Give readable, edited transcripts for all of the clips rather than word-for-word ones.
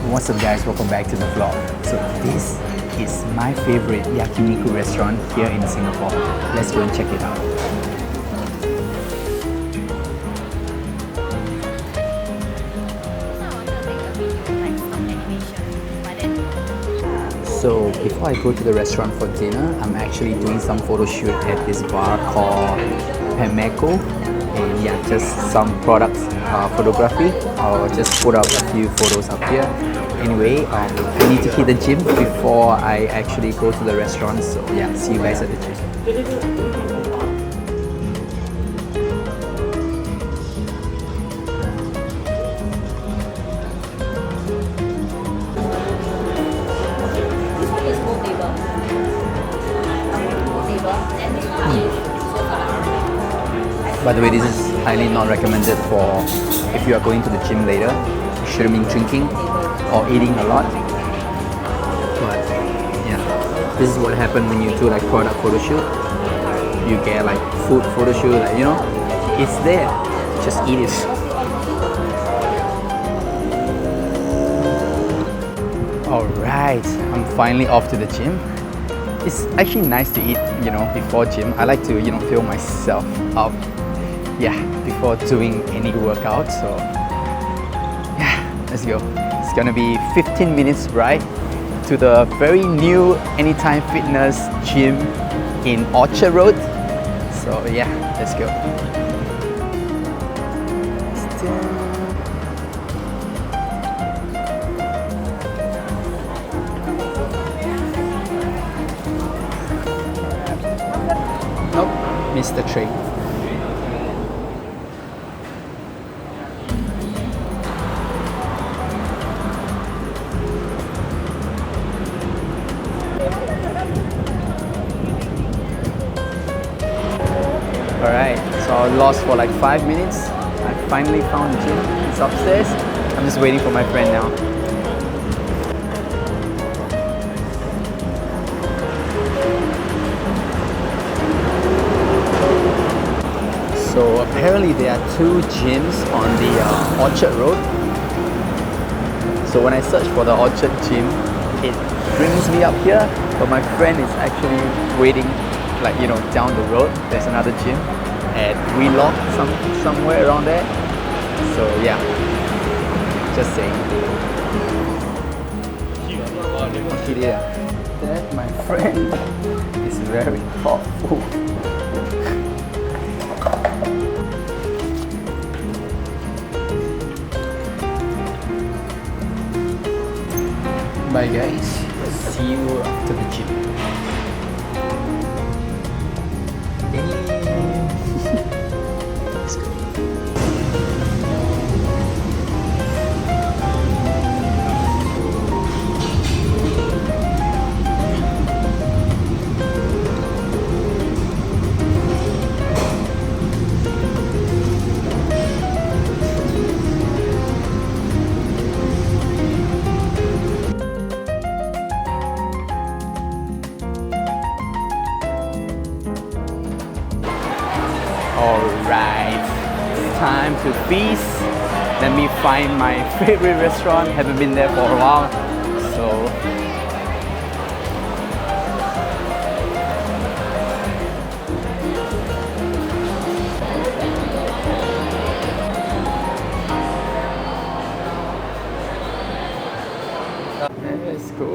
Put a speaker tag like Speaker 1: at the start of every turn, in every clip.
Speaker 1: What's up guys, welcome back to the vlog. So this is my favorite yakiniku restaurant here in Singapore. Let's go and check it out. So before I go to the restaurant for dinner, I'm actually doing some photo shoot at this bar called Pemeko. And yeah, just some product photography. I'll just put up a few photos up here. Anyway, I need to hit the gym before I actually go to the restaurant. So yeah, see you guys at the gym. By the way, this is highly not recommended for if you are going to the gym later. You shouldn't be drinking or eating a lot. But yeah, this is what happens when you do like product photo shoot. You get like food photo shoot, like, you know, it's there. Just eat it. Alright, I'm finally off to the gym. It's actually nice to eat, you know, before gym. I like to, you know, fill myself up, yeah, before doing any workout. So yeah, let's go. It's gonna be 15 minutes ride to the very new Anytime Fitness gym in Orchard Road. So yeah, let's go. Nope, missed the train. Alright, so I lost for like 5 minutes. I finally found the gym. It's upstairs. I'm just waiting for my friend now. So apparently there are 2 gyms on the Orchard Road. So when I search for the Orchard gym, it brings me up here, but my friend is actually waiting, like, you know, down the road. There's another gym at Wheelock, somewhere around there. So yeah, just saying. Okay, that my friend is very thoughtful. Bye guys, see you after the gym. Let's go. Alright, it's time to feast. Let me find my favorite restaurant. Haven't been there for a while, so let's go.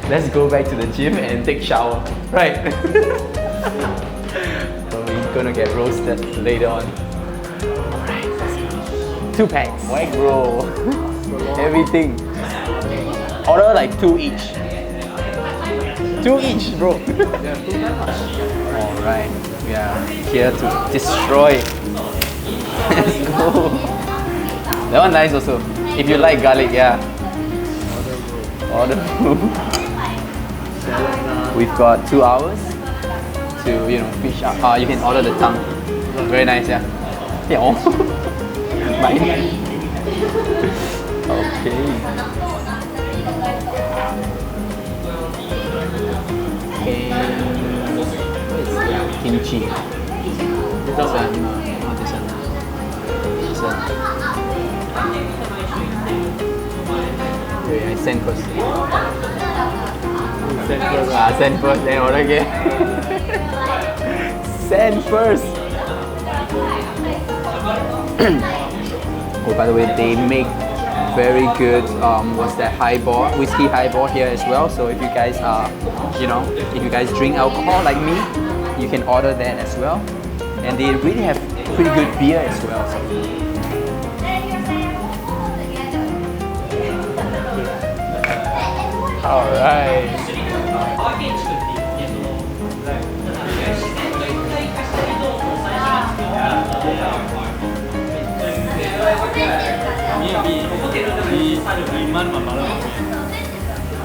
Speaker 1: Let's go back to the gym and take shower, right? So we're gonna get roasted later on. Alright, let's go. 2 packs. White bro. Everything. Order like 2 each. 2 each, bro. Alright, we are here to destroy. Let's go. That one nice also. If you like garlic, yeah. Order, bro. We've got 2 hours to, you know, fish up. You can order the tongue. Very nice, yeah. Yeah. Oh. Okay. And what is that? Kimchi. This one, no, not this one. This one. Wait, I send first. Send first, then order again. Send first. Oh, by the way, they make very good what's that, whiskey highball here as well. So if you guys are, if you guys drink alcohol like me, you can order that as well. And they really have pretty good beer as well. So. All right.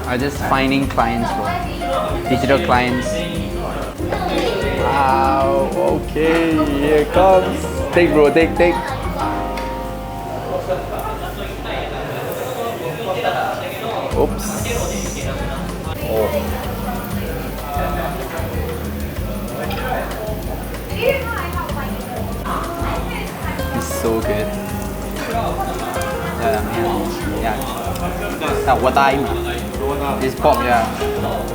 Speaker 1: I'm just finding clients, bro. Digital clients. Wow, okay, here it comes. Take, bro, take. Oops. Oh. It's so good. Yeah. What time? This pork, yeah.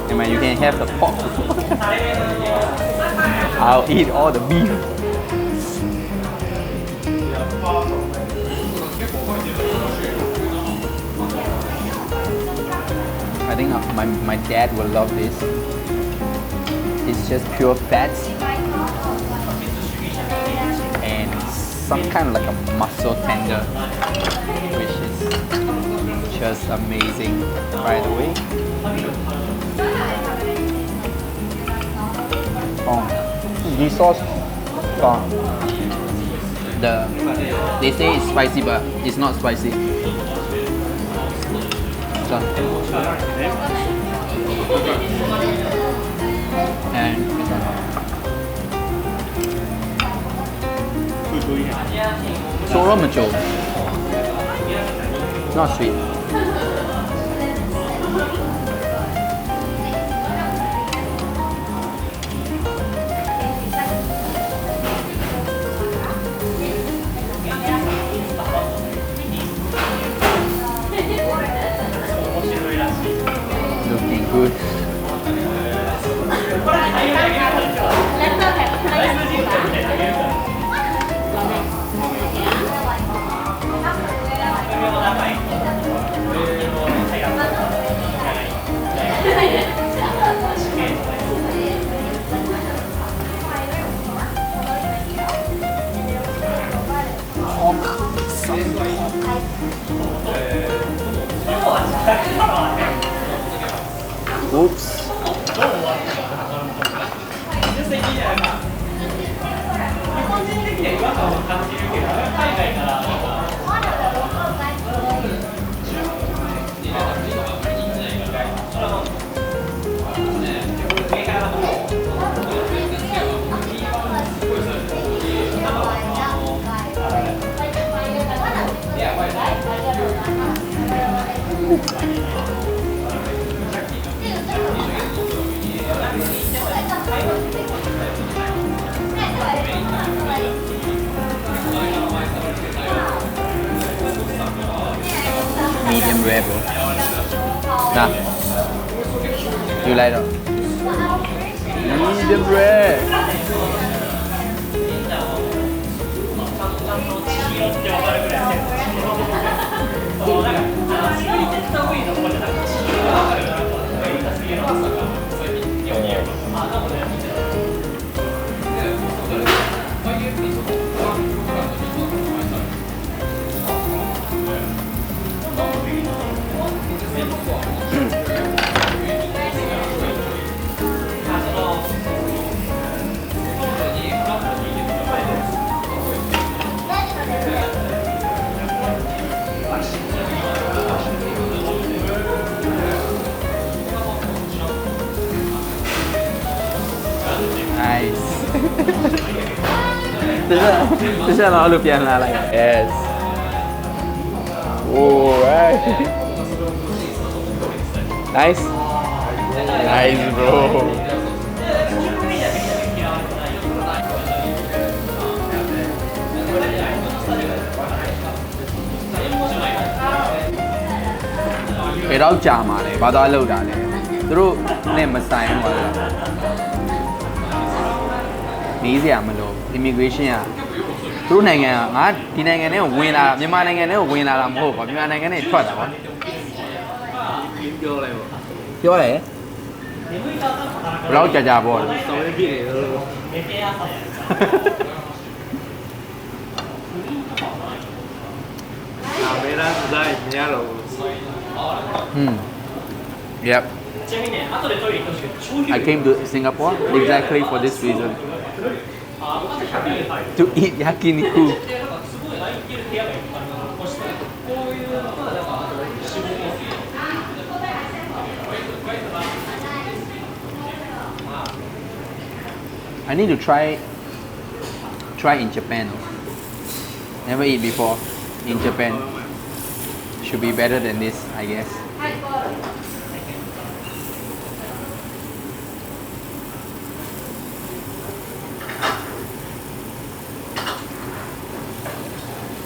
Speaker 1: I mean, you can have the pork. I'll eat all the beef. I think my dad will love this. It's just pure fats and some kind of like a muscle tender, which is just amazing, by the way. Oh, this sauce, they say it's spicy, but it's not spicy. So, and so mature, not sweet. Looking good. Oops. Medium rare, bro. Nah. You like it? Medium rare. Nice. 这下拿路边来了。Yes. Alright. Nice. Nice, bro. ဘယ်တော့ကြာမှာလဲဘာသွားလောက်တာလဲသူတို့နဲ့မဆိုင်ဘူးကွာနေစရာမလို immigration ကသူတို့နိုင်ငံကငါဒီနိုင်ငံထဲကိုဝင်လာမြန်မာနိုင်ငံထဲကိုဝင်လာတာမဟုတ်ပါမြန်မာနိုင်ငံထဲထွက်တာပါပြောလိုက်ပါပြောတယ်ဘယ်တော့ကြာပေါ့ဆောင်းရပြည့်တယ်လို့Yep. I came to Singapore exactly for this reason. To eat yakiniku. I need to try in Japan. Never eat before in Japan. Should be better than this, I guess.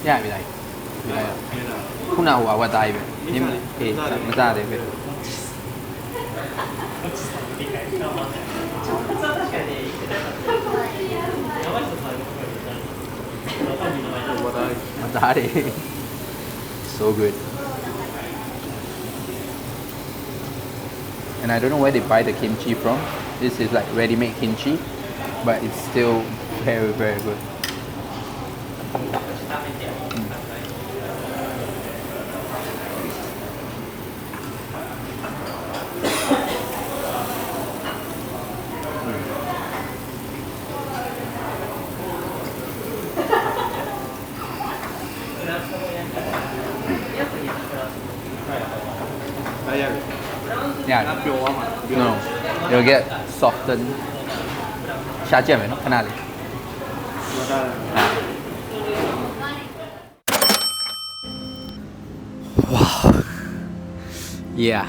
Speaker 1: Yeah, be like. Kuna hua wa dai be. Nim eh ma da de be. Ma da de. So good. And I don't know where they buy the kimchi from. This is like ready-made kimchi, but it's still very, very good. Yeah. No, you'll get softened. 下降没？看那里。Wow. Yeah.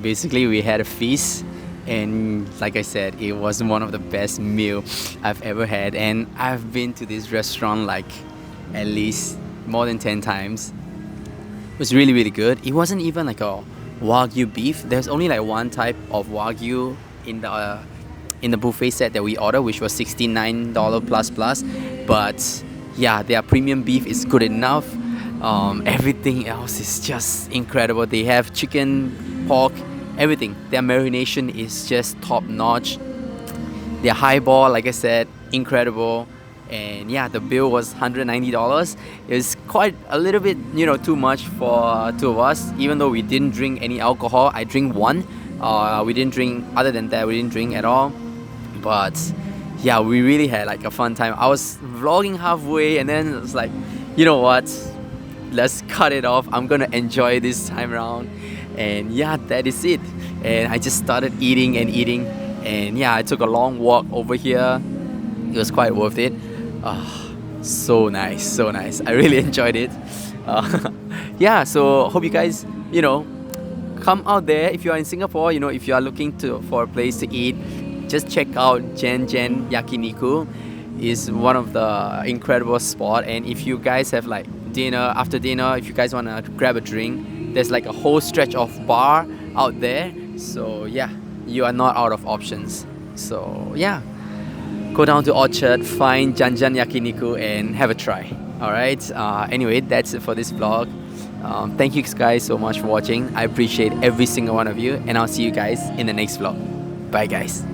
Speaker 1: Basically, we had a feast, and like I said, it was one of the best meal I've ever had. And I've been to this restaurant like at least more than 10 times. It was really, really good. It wasn't even like a Wagyu beef. There's only like one type of Wagyu in the buffet set that we ordered, which was $69 plus. But yeah, their premium beef is good enough. Everything else is just incredible. They have chicken, pork, everything. Their marination is just top notch. Their highball, like I said, incredible. And yeah, the bill was $190. It's quite a little bit, too much for two of us. Even though we didn't drink any alcohol, I drink one. We didn't drink. Other than that, we didn't drink at all. But yeah, we really had like a fun time. I was vlogging halfway, and then it was like, you know what? Let's cut it off. I'm gonna enjoy this time around. And yeah, that is it. And I just started eating. And yeah, I took a long walk over here. It was quite worth it. So nice. I really enjoyed it. Yeah, so hope you guys, come out there. If you are in Singapore, if you are looking for a place to eat, just check out Jen Yakiniku. Is one of the incredible spot. And if you guys have like after dinner, if you guys want to grab a drink, there's like a whole stretch of bar out there. So yeah, you are not out of options. So yeah, go down to Orchard, find Jan Yakiniku and have a try. Alright, anyway, that's it for this vlog. Thank you guys so much for watching. I appreciate every single one of you, and I'll see you guys in the next vlog. Bye guys.